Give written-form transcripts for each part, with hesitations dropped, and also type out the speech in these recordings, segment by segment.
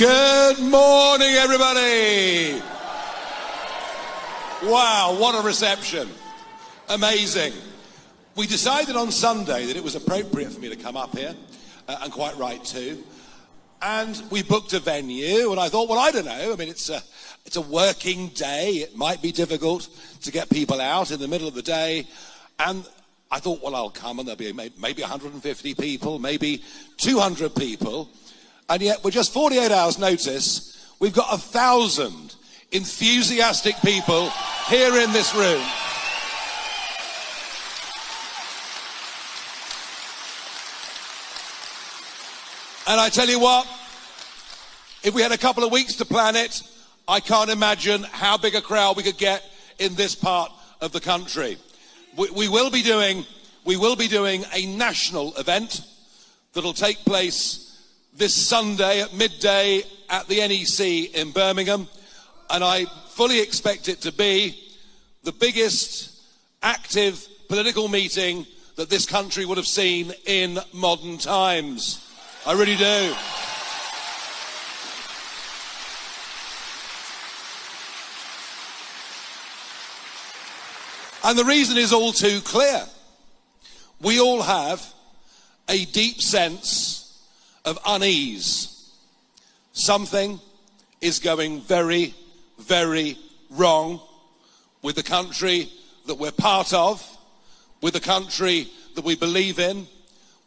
Good morning, everybody. Wow, what a reception. Amazing. We decided on Sunday that it was appropriate for me to come up here, and quite right too. And we booked a venue, and I thought, well, I don't know. I mean, it's a working day. It might be difficult to get people out in the middle of the day. And I thought, well, I'll come, and there'll be maybe 150 people, maybe 200 people. And yet, with just 48 hours notice, we've got 1,000 enthusiastic people here in this room. And I tell you what, if we had a couple of weeks to plan it, I can't imagine how big a crowd we could get in this part of the country. We will be doing a national event that'll take place this Sunday at midday at the NEC in Birmingham, and I fully expect it to be the biggest active political meeting that this country would have seen in modern times. I really do. And the reason is all too clear. We all have a deep sense of unease. Something is going very, very wrong with the country that we're part of, with the country that we believe in,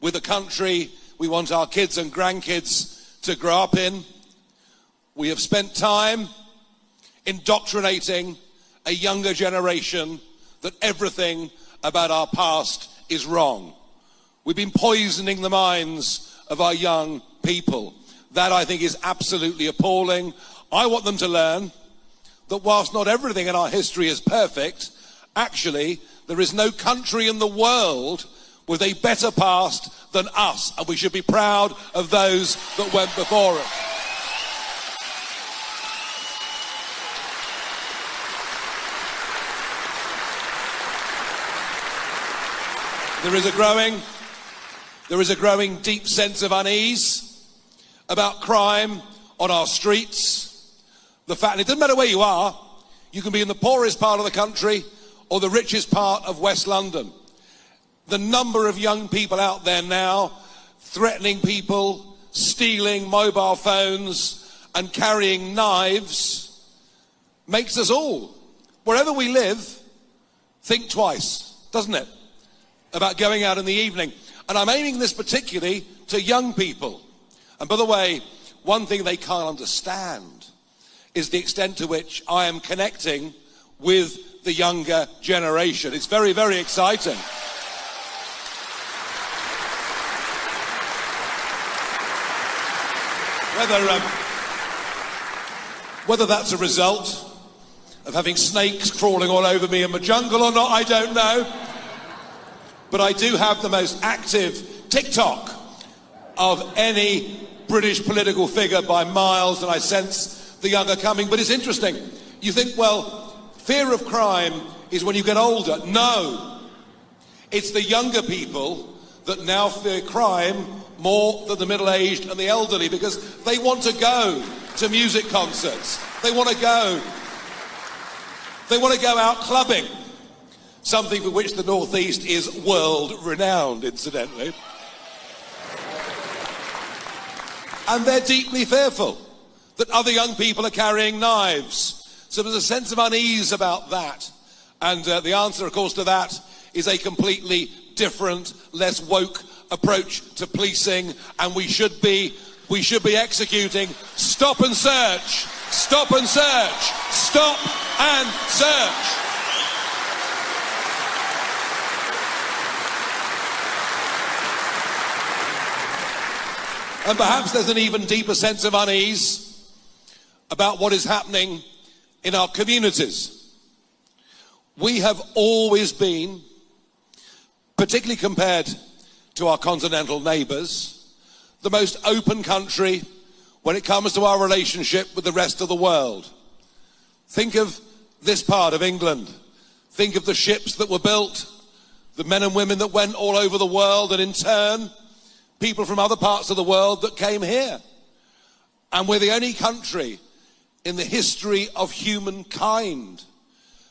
with the country we want our kids and grandkids to grow up in. We have spent time indoctrinating a younger generation that everything about our past is wrong. We've been poisoning the minds of our young people. That, I think, is absolutely appalling. I want them to learn that whilst not everything in our history is perfect, actually, there is no country in the world with a better past than us, and we should be proud of those that went before us. There is a growing deep sense of unease about crime on our streets. The fact, it doesn't matter where you are, you can be in the poorest part of the country or the richest part of West London. The number of young people out there now threatening people, stealing mobile phones and carrying knives makes us all, wherever we live, think twice, doesn't it, about going out in the evening. And I'm aiming this particularly to young people. And by the way, one thing they can't understand is the extent to which I am connecting with the younger generation. It's very, very exciting. Whether that's a result of having snakes crawling all over me in the jungle or not, I don't know. But I do have the most active TikTok of any British political figure by miles, and I sense the younger coming. But it's interesting. You think, well, fear of crime is when you get older. No. It's the younger people that now fear crime more than the middle-aged and the elderly, because they want to go to music concerts. They want to go out clubbing. Something for which the North East is world-renowned, incidentally. And they're deeply fearful that other young people are carrying knives. So there's a sense of unease about that. And the answer, of course, to that is a completely different, less woke approach to policing. And we should be executing stop and search, stop and search, stop and search. And perhaps there's an even deeper sense of unease about what is happening in our communities. We have always been, particularly compared to our continental neighbours, the most open country when it comes to our relationship with the rest of the world. Think of this part of England. Think of the ships that were built, the men and women that went all over the world, and in turn, people from other parts of the world that came here. And we're the only country in the history of humankind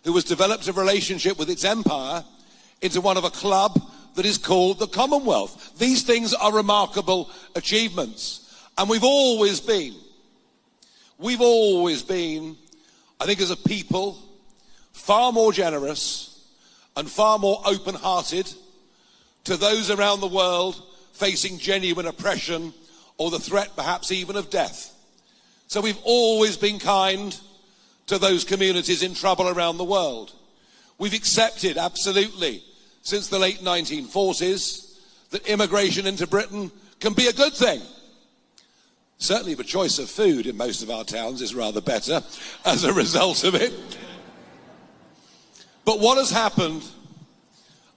who has developed a relationship with its empire into one of a club that is called the Commonwealth. These things are remarkable achievements. And we've always been, I think as a people, far more generous and far more open-hearted to those around the world facing genuine oppression or the threat perhaps even of death. So we've always been kind to those communities in trouble around the world. We've accepted, absolutely, since the late 1940s, that immigration into Britain can be a good thing. Certainly the choice of food in most of our towns is rather better as a result of it. But what has happened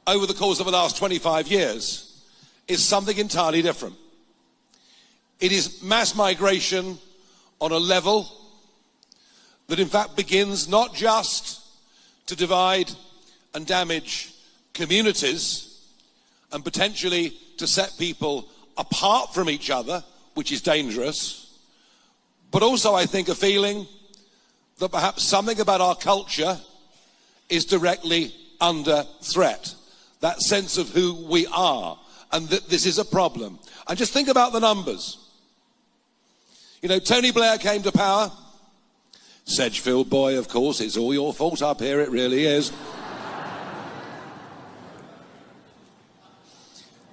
over the course of the last 25 years is something entirely different. It is mass migration on a level that in fact begins not just to divide and damage communities and potentially to set people apart from each other, which is dangerous, but also I think a feeling that perhaps something about our culture is directly under threat. That sense of who we are and that this is a problem. And just think about the numbers. You know, Tony Blair came to power. Sedgefield boy, of course, it's all your fault up here, it really is.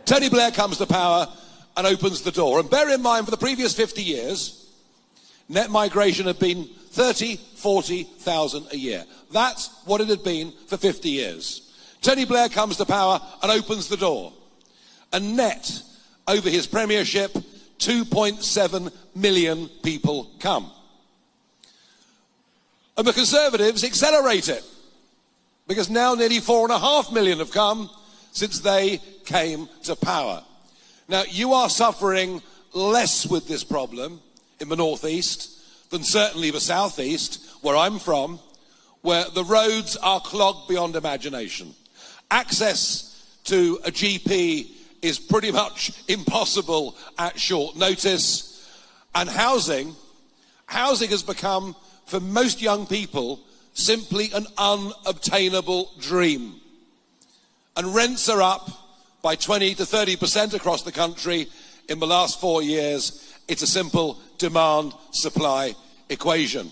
Tony Blair comes to power and opens the door. And bear in mind, for the previous 50 years, net migration had been 30, 40,000 a year. That's what it had been for 50 years. Tony Blair comes to power and opens the door. And net, over his premiership, 2.7 million people come. And the Conservatives accelerate it, because now nearly 4.5 million have come since they came to power. Now, you are suffering less with this problem in the northeast than certainly the southeast, where I'm from, where the roads are clogged beyond imagination. Access to a GP is pretty much impossible at short notice. And housing has become, for most young people, simply an unobtainable dream. And rents are up by 20 to 30% across the country in the last 4 years. It's a simple demand-supply equation.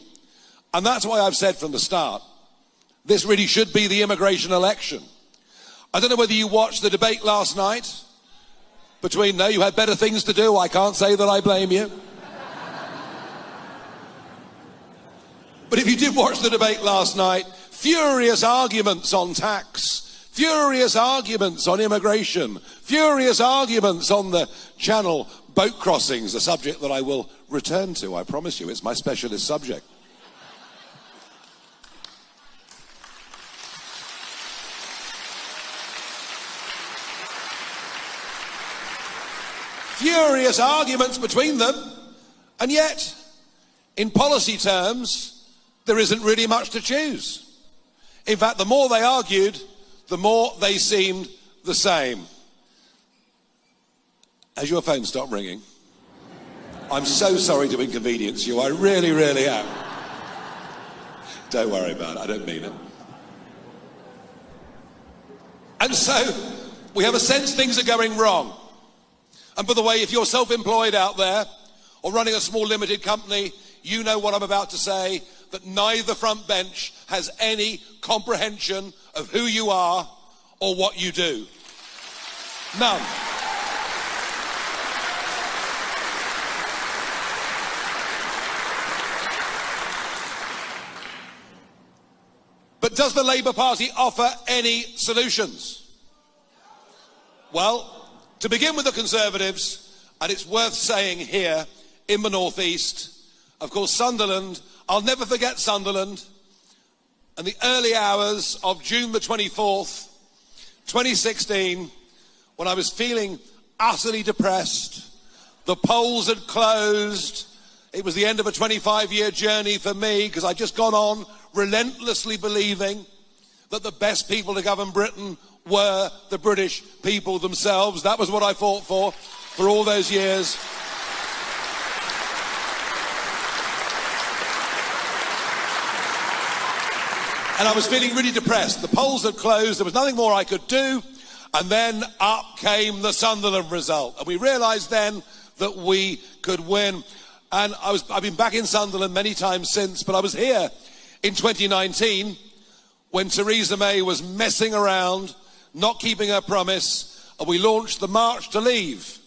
And that's why I've said from the start, this really should be the immigration election. I don't know whether you watched the debate last night between, no, you had better things to do, I can't say that I blame you. But if you did watch the debate last night, furious arguments on tax, furious arguments on immigration, furious arguments on the Channel boat crossings, a subject that I will return to, I promise you, it's my specialist subject. Furious arguments between them, and yet, in policy terms, there isn't really much to choose. In fact, the more they argued, the more they seemed the same. Has your phone stopped ringing? I'm so sorry to inconvenience you, I really, really am. Don't worry about it, I don't mean it. And so, we have a sense things are going wrong. And by the way, if you're self-employed out there or running a small limited company, you know what I'm about to say, that neither front bench has any comprehension of who you are or what you do. None. But does the Labour Party offer any solutions? Well, to begin with the Conservatives, and it's worth saying here in the northeast, of course Sunderland, I'll never forget Sunderland, and the early hours of June the 24th, 2016, when I was feeling utterly depressed. The polls had closed. It was the end of a 25-year journey for me, because I'd just gone on relentlessly believing that the best people to govern Britain were the British people themselves. That was what I fought for all those years. And I was feeling really depressed. The polls had closed, there was nothing more I could do, and then up came the Sunderland result. And we realised then that we could win. And I've been back in Sunderland many times since, but I was here in 2019 when Theresa May was messing around, not keeping her promise, and we launched the March to Leave.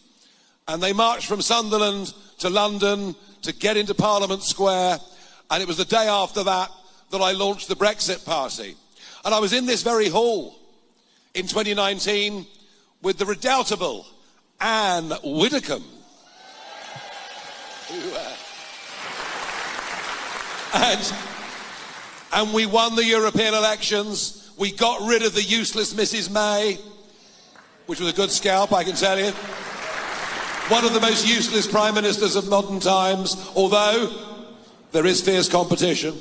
And they marched from Sunderland to London to get into Parliament Square, and it was the day after that that I launched the Brexit Party. And I was in this very hall in 2019 with the redoubtable Anne Widdecombe. And we won the European elections. We got rid of the useless Mrs May, which was a good scalp, I can tell you. One of the most useless prime ministers of modern times, although there is fierce competition.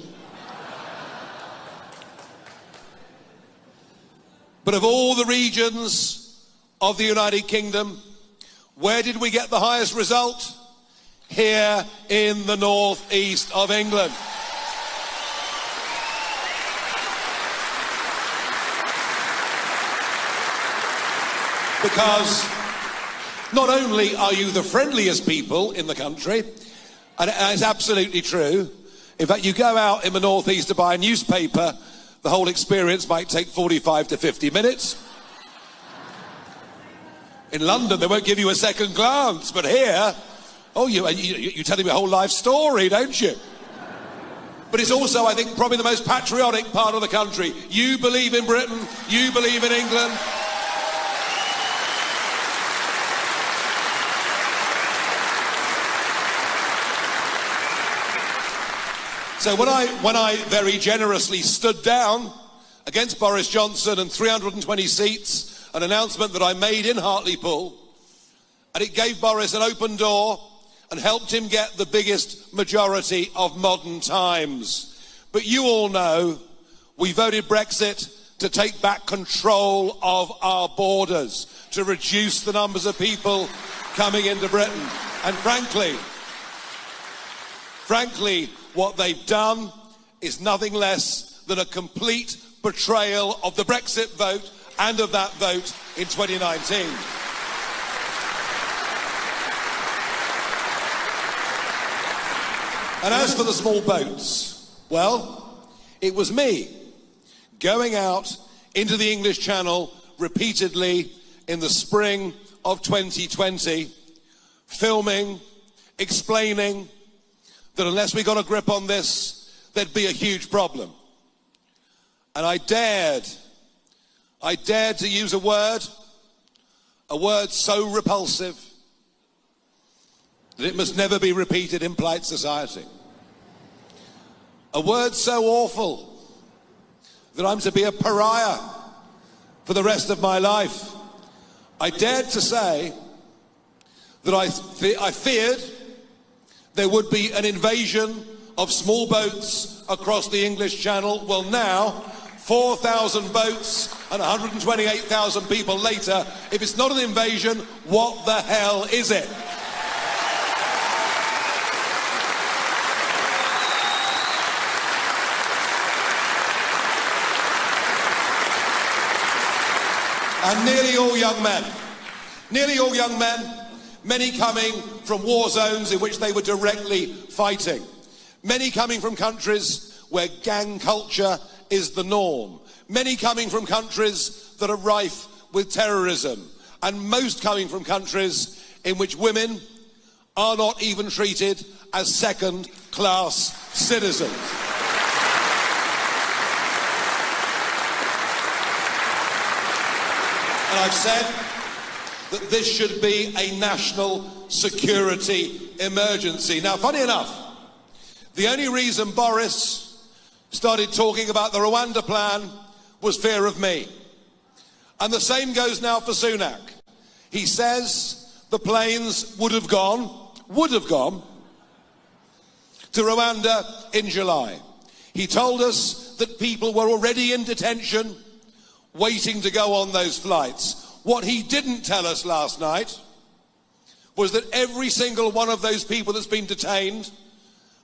But of all the regions of the United Kingdom, where did we get the highest result? Here in the northeast of England. Because not only are you the friendliest people in the country, and it's absolutely true. In fact, you go out in the northeast to buy a newspaper, the whole experience might take 45 to 50 minutes. In London, they won't give you a second glance, but here, oh, you're telling me a whole life story, don't you? But it's also, I think, probably the most patriotic part of the country. You believe in Britain, you believe in England. So when I very generously stood down against Boris Johnson and 320 seats, an announcement that I made in Hartlepool, and it gave Boris an open door and helped him get the biggest majority of modern times. But you all know we voted Brexit to take back control of our borders, to reduce the numbers of people coming into Britain. And frankly, what they've done is nothing less than a complete betrayal of the Brexit vote and of that vote in 2019. And as for the small boats, well, it was me going out into the English Channel repeatedly in the spring of 2020, filming, explaining that unless we got a grip on this, there'd be a huge problem. And I dared to use a word so repulsive that it must never be repeated in polite society. A word so awful that I'm to be a pariah for the rest of my life. I dared to say that I feared there would be an invasion of small boats across the English Channel. Well, now, 4,000 boats and 128,000 people later, if it's not an invasion, what the hell is it? And nearly all young men, many coming from war zones in which they were directly fighting. Many coming from countries where gang culture is the norm. Many coming from countries that are rife with terrorism. And most coming from countries in which women are not even treated as second-class citizens. And I've said that this should be a national security emergency. Now, funny enough, the only reason Boris started talking about the Rwanda plan was fear of me. And the same goes now for Sunak. He says the planes would have gone to Rwanda in July. He told us that people were already in detention, waiting to go on those flights. What he didn't tell us last night was that every single one of those people that's been detained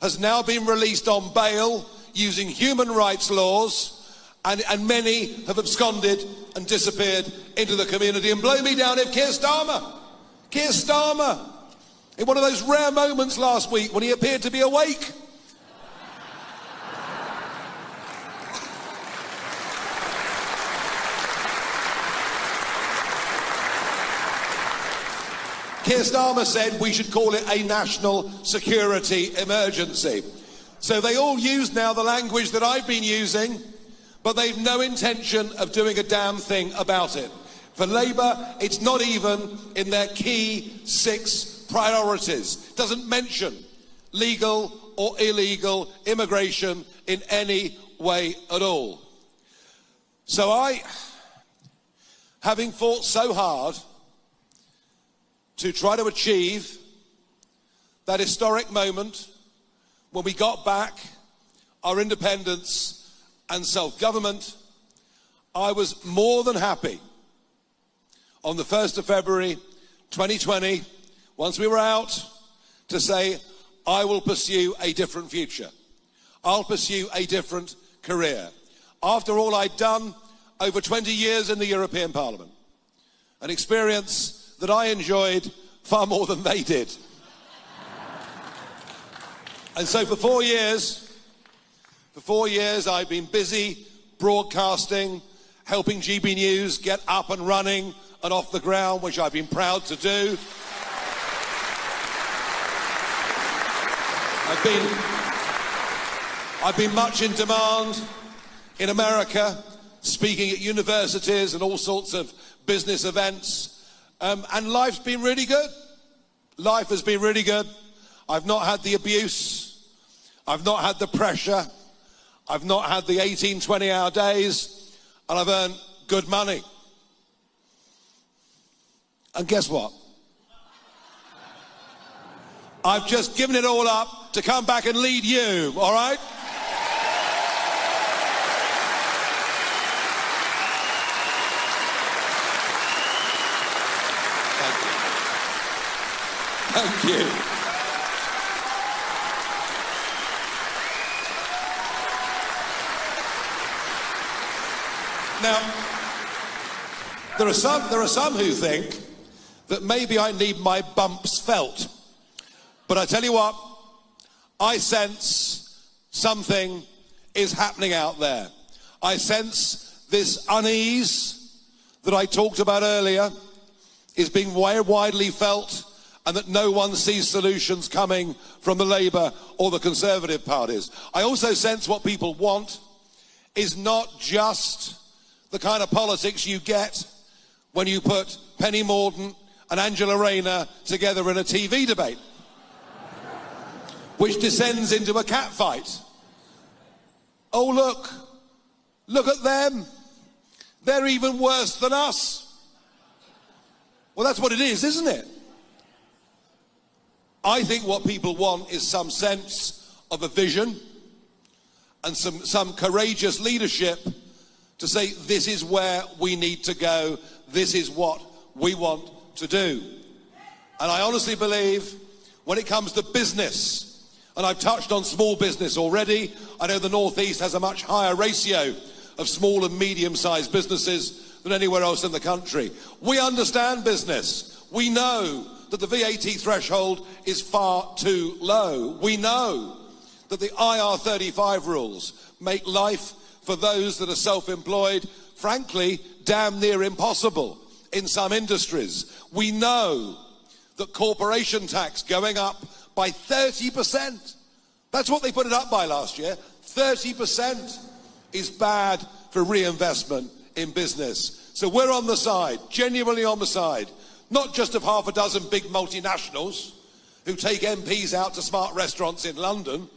has now been released on bail using human rights laws, And many have absconded and disappeared into the community. And blow me down if Keir Starmer, in one of those rare moments last week when he appeared to be awake, Keir Starmer said we should call it a national security emergency. So they all use now the language that I've been using, but they've no intention of doing a damn thing about it. For Labour, it's not even in their key 6 priorities. It doesn't mention legal or illegal immigration in any way at all. So I, having fought so hard to try to achieve that historic moment when we got back our independence and self-government, I was more than happy on the 1st of February 2020, once we were out, to say, I will pursue a different future. I'll pursue a different career. After all I'd done over 20 years in the European Parliament, an experience that I enjoyed far more than they did. And so for 4 years, I've been busy broadcasting, helping GB News get up and running and off the ground, which I've been proud to do. I've been much in demand in America, speaking at universities and all sorts of business events. And life's been really good. Life has been really good. I've not had the abuse. I've not had the pressure. I've not had the 18, 20-hour days. And I've earned good money. And guess what? I've just given it all up to come back and lead you, all right? Thank you. Now, there are some who think that maybe I need my bumps felt. But I tell you what, I sense something is happening out there. I sense this unease that I talked about earlier is being widely felt, and that no one sees solutions coming from the Labour or the Conservative parties. I also sense what people want is not just the kind of politics you get when you put Penny Mordaunt and Angela Rayner together in a TV debate, which descends into a catfight. Oh, look at them. They're even worse than us. Well, that's what it is, isn't it? I think what people want is some sense of a vision and some courageous leadership to say, this is where we need to go, this is what we want to do. And I honestly believe when it comes to business, and I've touched on small business already, I know the North East has a much higher ratio of small and medium-sized businesses than anywhere else in the country. We understand business. We know that the VAT threshold is far too low. We know that the IR35 rules make life for those that are self-employed, frankly, damn near impossible in some industries. We know that corporation tax going up by 30%. That's what they put it up by last year. 30% is bad for reinvestment in business. So we're on the side, genuinely on the side, not just of half a dozen big multinationals who take MPs out to smart restaurants in London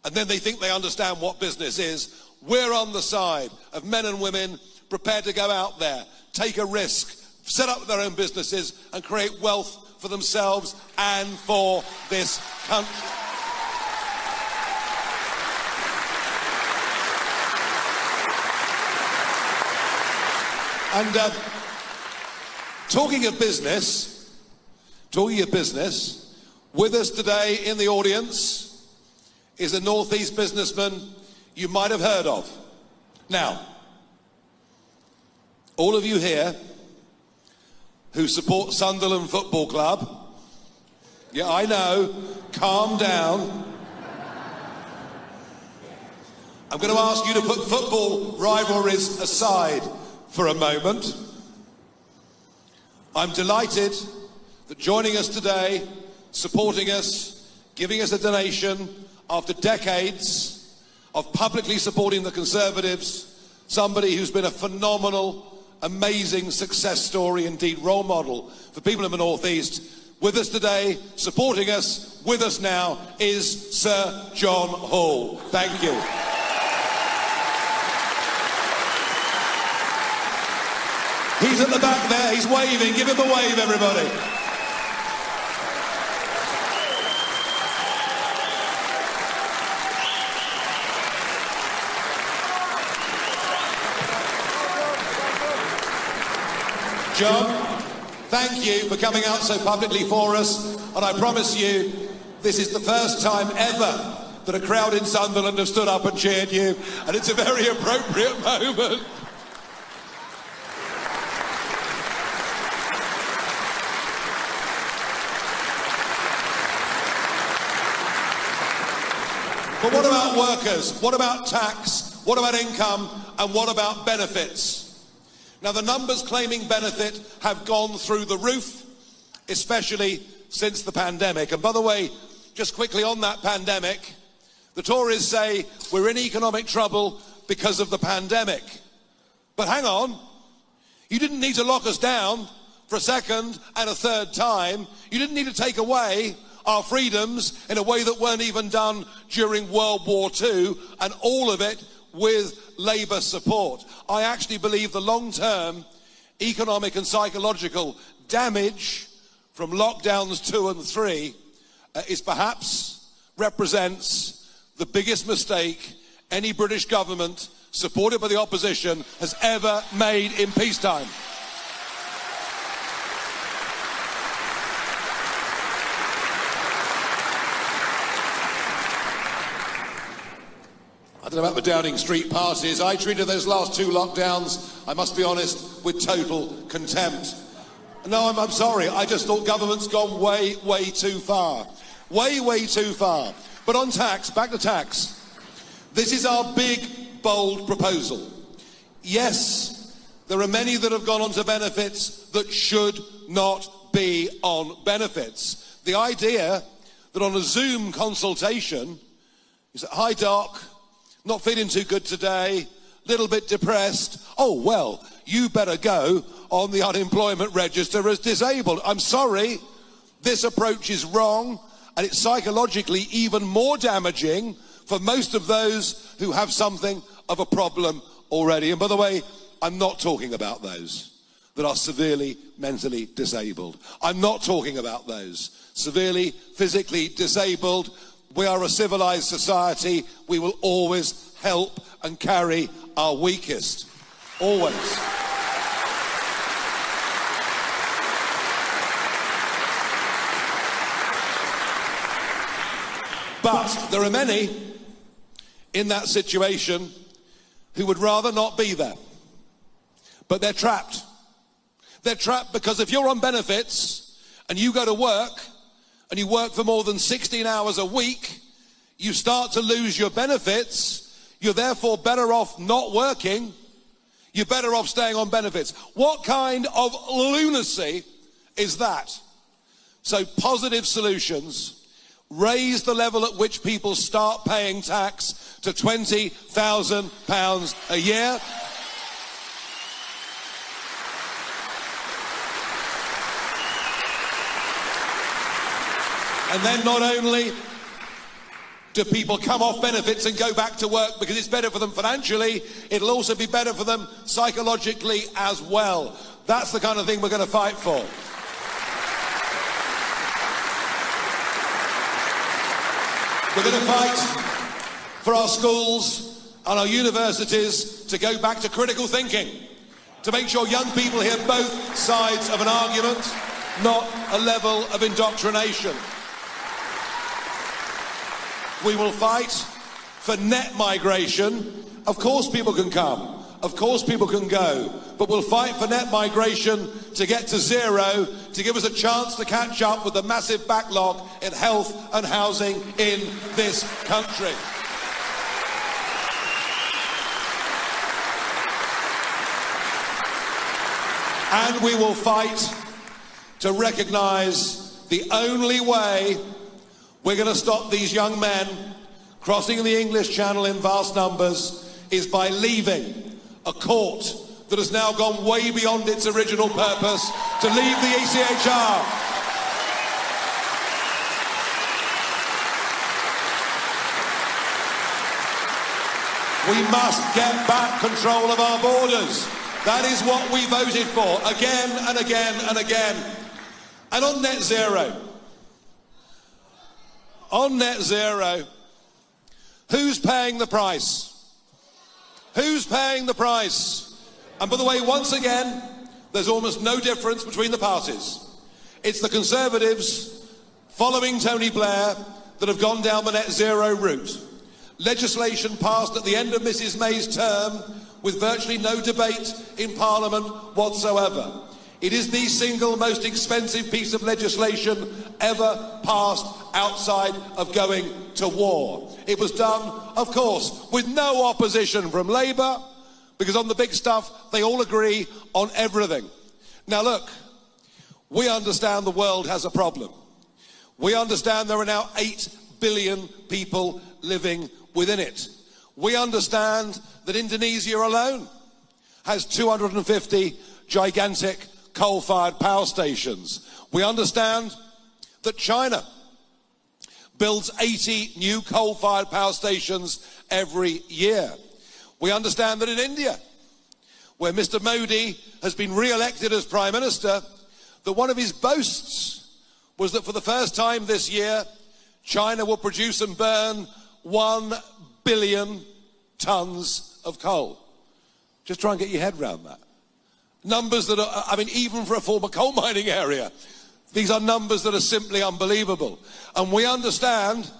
and then they think they understand what business is. We're on the side of men and women prepared to go out there, take a risk, set up their own businesses and create wealth for themselves and for this country. And talking of business, with us today in the audience is a North East businessman you might have heard of. Now, all of you here who support Sunderland Football Club, yeah, I know, calm down. I'm going to ask you to put football rivalries aside for a moment. I'm delighted that joining us today, supporting us, giving us a donation after decades of publicly supporting the Conservatives, somebody who's been a phenomenal, amazing success story, indeed role model for people in the North East. With us today, supporting us, with us now, is Sir John Hall. Thank you. He's at the back there, he's waving. Give him a wave, everybody. John, thank you for coming out so publicly for us, and I promise you, this is the first time ever that a crowd in Sunderland have stood up and cheered you, and it's a very appropriate moment. But what about workers? What about tax? What about income? And what about benefits? Now, the numbers claiming benefit have gone through the roof, especially since the pandemic. And by the way, just quickly on that pandemic, the Tories say we're in economic trouble because of the pandemic. But hang on, you didn't need to lock us down for a second and a third time. You didn't need to take away our freedoms in a way that weren't even done during World War II, and all of it with Labour support. I actually believe the long-term economic and psychological damage from lockdowns 2 and 3 represents the biggest mistake any British government supported by the opposition has ever made in peacetime. I don't know about the Downing Street parties. I treated those last 2 lockdowns, I must be honest, with total contempt. No, I'm sorry. I just thought government's gone way, way too far. Way, way too far. But on tax, back to tax. This is our big, bold proposal. Yes, there are many that have gone on to benefits that should not be on benefits. The idea that on a Zoom consultation, you say, "Hi, Doc, not feeling too good today, little bit depressed. Oh, well, you better go on the unemployment register as disabled." I'm sorry, this approach is wrong, and it's psychologically even more damaging for most of those who have something of a problem already. And by the way, I'm not talking about those that are severely mentally disabled. I'm not talking about those severely physically disabled. We are a civilized society. We will always help and carry our weakest. Always. But there are many in that situation who would rather not be there. But they're trapped. They're trapped because if you're on benefits and you go to work and you work for more than 16 hours a week, you start to lose your benefits. You're therefore better off not working. You're better off staying on benefits. What kind of lunacy is that? So positive solutions. Raise the level at which people start paying tax to £20,000 a year. And then not only do people come off benefits and go back to work because it's better for them financially, it'll also be better for them psychologically as well. That's the kind of thing we're going to fight for. We're going to fight for our schools and our universities to go back to critical thinking, to make sure young people hear both sides of an argument, not a level of indoctrination. We will fight for net migration. Of course people can come of course people can go, but we'll fight for net migration to get to zero, to give us a chance to catch up with the massive backlog in health and housing in this country. And we will fight to recognise the only way we're going to stop these young men crossing the English Channel in vast numbers is by leaving a court that has now gone way beyond its original purpose to leave the ECHR. We must get back control of our borders. That is what we voted for, again and again and again. And on net zero, who's paying the price? Who's paying the price? And by the way, once again, there's almost no difference between the parties. It's the Conservatives following Tony Blair that have gone down the net zero route. Legislation passed at the end of Mrs May's term with virtually no debate in Parliament whatsoever. It is the single most expensive piece of legislation ever passed outside of going to war. It was done, of course, with no opposition from Labour, because on the big stuff, they all agree on everything. Now look, we understand the world has a problem. We understand there are now 8 billion people living within it. We understand that Indonesia alone has 250 gigantic coal-fired power stations. We understand that China builds 80 new coal-fired power stations every year. We understand that in India, where Mr. Modi has been re-elected as Prime Minister, that one of his boasts was that for the first time this year, China will produce and burn 1 billion tons of coal. Just try and get your head around that. Numbers that are, I mean, even for a former coal mining area, these are numbers that are simply unbelievable. And we understand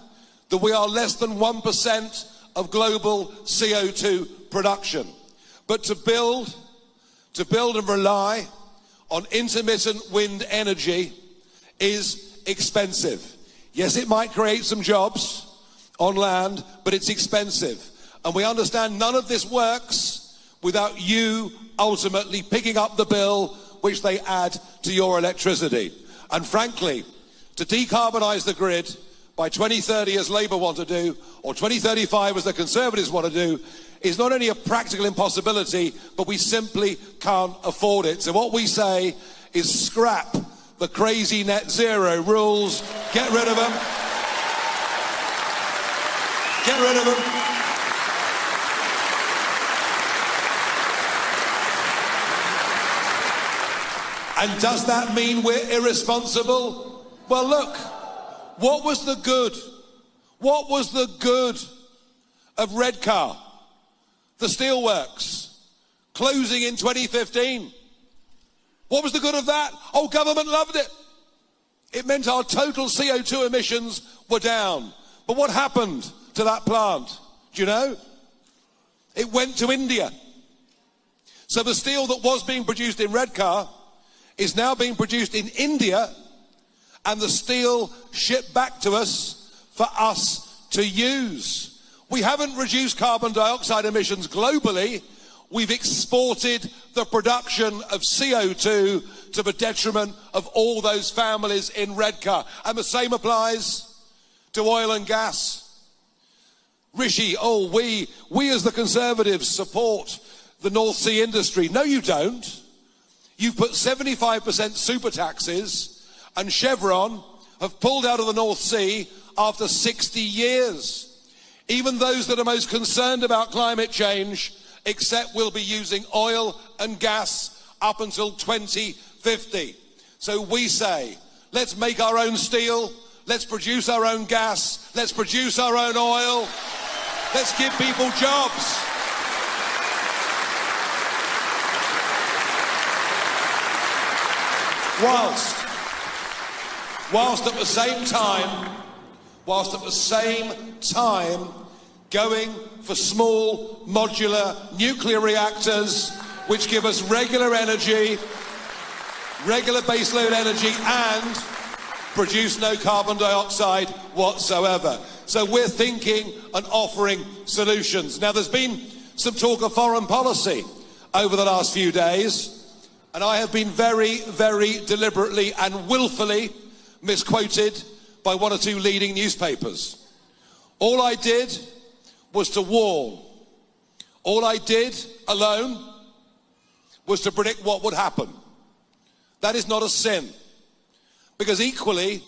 that we are less than 1% of global CO2 production. But to build and rely on intermittent wind energy is expensive. Yes, it might create some jobs on land, but it's expensive. And we understand none of this works without you ultimately picking up the bill which they add to your electricity. And frankly, to decarbonise the grid by 2030 as Labour want to do, or 2035 as the Conservatives want to do, is not only a practical impossibility, but we simply can't afford it. So what we say is scrap the crazy net zero rules, get rid of them. Get rid of them. And does that mean we're irresponsible? Well, look, what was the good? What was the good of Redcar, the steelworks, closing in 2015? What was the good of that? Oh, government loved it. It meant our total CO2 emissions were down. But what happened to that plant? Do you know? It went to India. So the steel that was being produced in Redcar is now being produced in India, and the steel shipped back to us for us to use. We haven't reduced carbon dioxide emissions globally. We've exported the production of CO2 to the detriment of all those families in Redcar. And the same applies to oil and gas. Rishi, oh, we as the Conservatives support the North Sea industry. No, you don't. You've put 75% super taxes, and Chevron have pulled out of the North Sea after 60 years. Even those that are most concerned about climate change accept we'll be using oil and gas up until 2050. So we say, let's make our own steel, let's produce our own gas, let's produce our own oil, let's give people jobs. Whilst at the same time going for small modular nuclear reactors which give us regular energy, regular baseload energy, and produce no carbon dioxide whatsoever. So we're thinking and offering solutions. Now, there's been some talk of foreign policy over the last few days, and I have been very, very deliberately and willfully misquoted by one or two leading newspapers. All I did was to warn. All I did alone was to predict what would happen. That is not a sin. Because equally,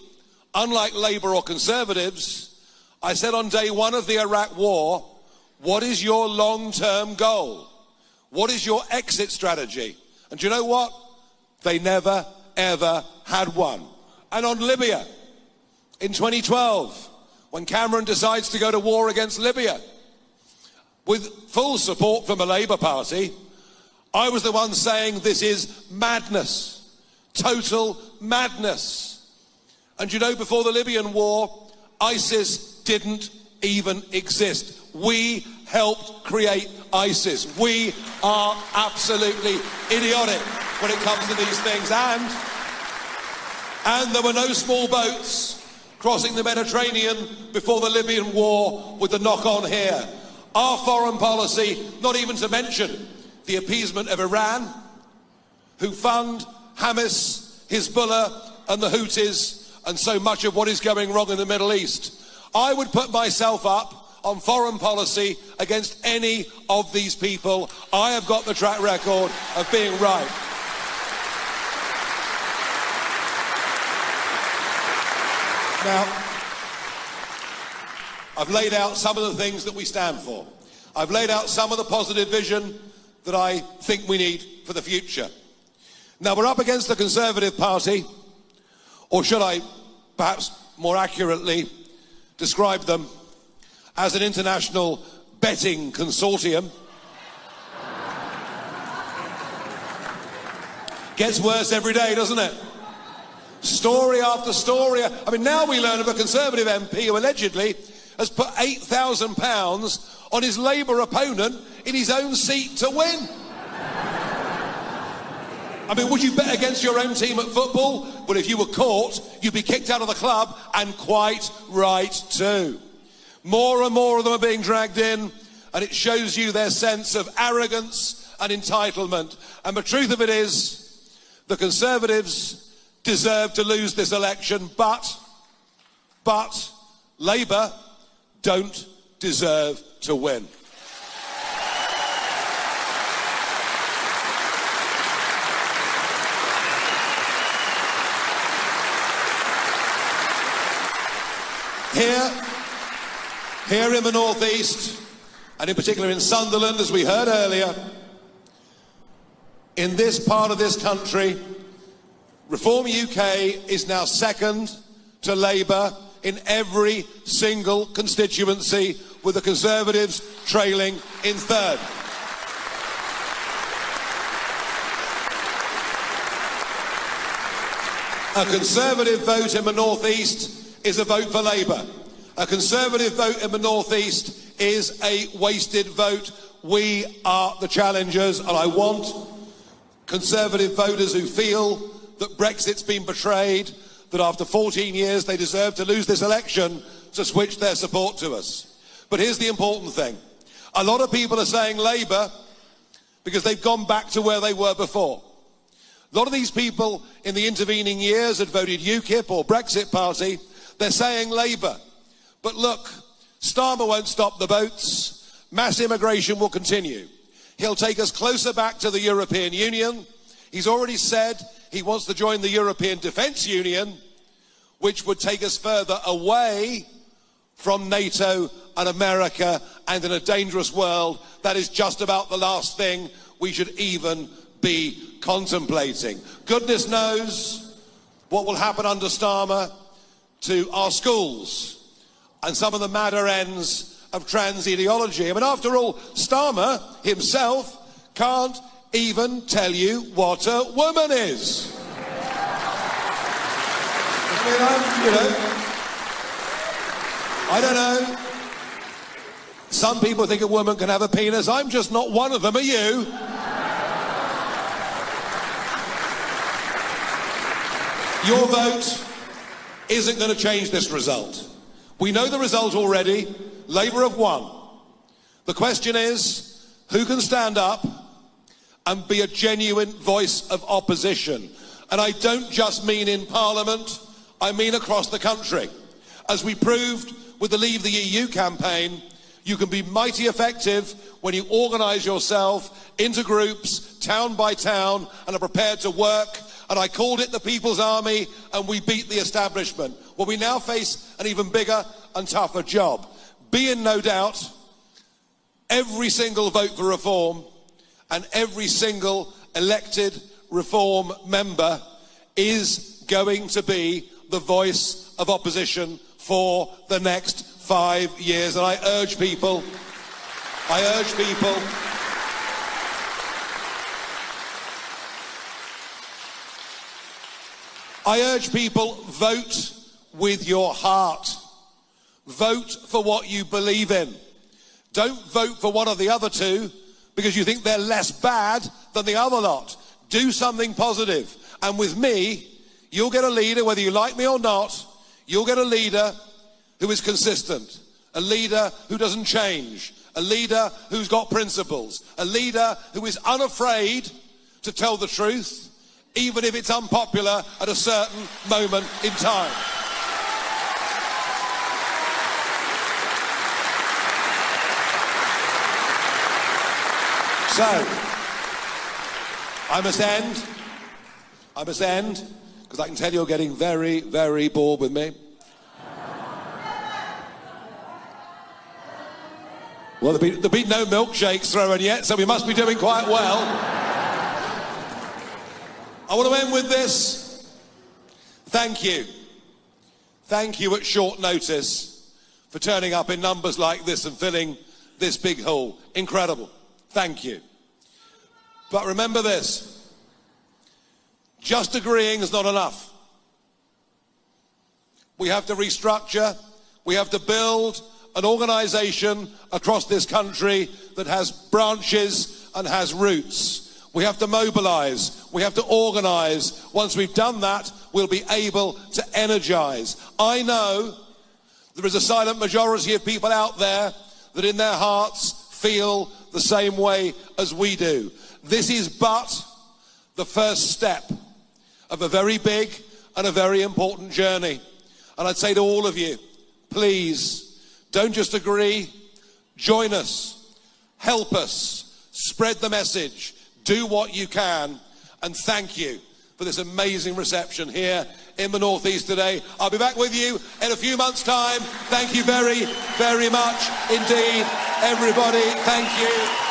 unlike Labour or Conservatives, I said on day one of the Iraq war, what is your long-term goal? What is your exit strategy? And do you know what? They never, ever had one. And on Libya, in 2012, when Cameron decides to go to war against Libya, with full support from the Labour Party, I was the one saying this is madness, total madness. And you know, before the Libyan war, ISIS didn't even exist. We helped create ISIS. We are absolutely idiotic when it comes to these things. And there were no small boats crossing the Mediterranean before the Libyan war with the knock-on here. Our foreign policy, not even to mention the appeasement of Iran, who fund Hamas, Hezbollah and the Houthis and so much of what is going wrong in the Middle East. I would put myself up on foreign policy against any of these people. I have got the track record of being right. Now, I've laid out some of the things that we stand for. I've laid out some of the positive vision that I think we need for the future. Now, we're up against the Conservative Party, or should I perhaps more accurately describe them as an international betting consortium. Gets worse every day, doesn't it? Story after story. I mean, now we learn of a Conservative MP who allegedly has put £8,000 on his Labour opponent in his own seat to win. I mean, would you bet against your own team at football? Well, if you were caught, you'd be kicked out of the club, and quite right too. More and more of them are being dragged in, and it shows you their sense of arrogance and entitlement. And the truth of it is, the Conservatives deserve to lose this election, but Labour don't deserve to win. Here in the northeast, and in particular in Sunderland, as we heard earlier, in this part of this country, Reform UK is now second to Labour in every single constituency, with the Conservatives trailing in third. A Conservative vote in the northeast is a vote for Labour. A Conservative vote in the northeast is a wasted vote. We are the challengers, and I want Conservative voters who feel that Brexit's been betrayed, that after 14 years they deserve to lose this election, to switch their support to us. But here's the important thing. A lot of people are saying Labour because they've gone back to where they were before. A lot of these people in the intervening years had voted UKIP or Brexit Party. They're saying Labour. But look, Starmer won't stop the boats. Mass immigration will continue. He'll take us closer back to the European Union. He's already said he wants to join the European Defence Union, which would take us further away from NATO and America, and in a dangerous world, that is just about the last thing we should even be contemplating. Goodness knows what will happen under Starmer to our schools and some of the madder ends of trans ideology. I mean, after all, Starmer himself can't even tell you what a woman is. I mean, I don't know. Some people think a woman can have a penis. I'm just not one of them, are you? Your vote isn't going to change this result. We know the result already. Labour have won. The question is, who can stand up and be a genuine voice of opposition? And I don't just mean in Parliament, I mean across the country. As we proved with the Leave the EU campaign, you can be mighty effective when you organise yourself into groups, town by town, and are prepared to work. And I called it the People's Army, and we beat the establishment. Well, we now face an even bigger and tougher job. Be in no doubt, every single vote for reform and every single elected reform member is going to be the voice of opposition for the next 5 years. And I urge people, vote with your heart. Vote for what you believe in. Don't vote for one of the other two because you think they're less bad than the other lot. Do something positive. And with me, you'll get a leader, whether you like me or not, you'll get a leader who is consistent, a leader who doesn't change, a leader who's got principles, a leader who is unafraid to tell the truth, even if it's unpopular at a certain moment in time. So, I must end, because I can tell you're getting very, very bored with me. Well, there've been no milkshakes thrown yet, so we must be doing quite well. I want to end with this. Thank you. Thank you at short notice for turning up in numbers like this and filling this big hall. Incredible. Thank you. But remember this. Just agreeing is not enough. We have to restructure. We have to build an organisation across this country that has branches and has roots. We have to mobilise. We have to organise. Once we've done that, we'll be able to energise. I know there is a silent majority of people out there that in their hearts feel the same way as we do. This is but the first step of a very big and a very important journey. And I'd say to all of you, please, don't just agree, join us, help us, spread the message, do what you can, and thank you for this amazing reception here in the North East today. I'll be back with you in a few months' time. Thank you very, very much indeed, everybody. Thank you.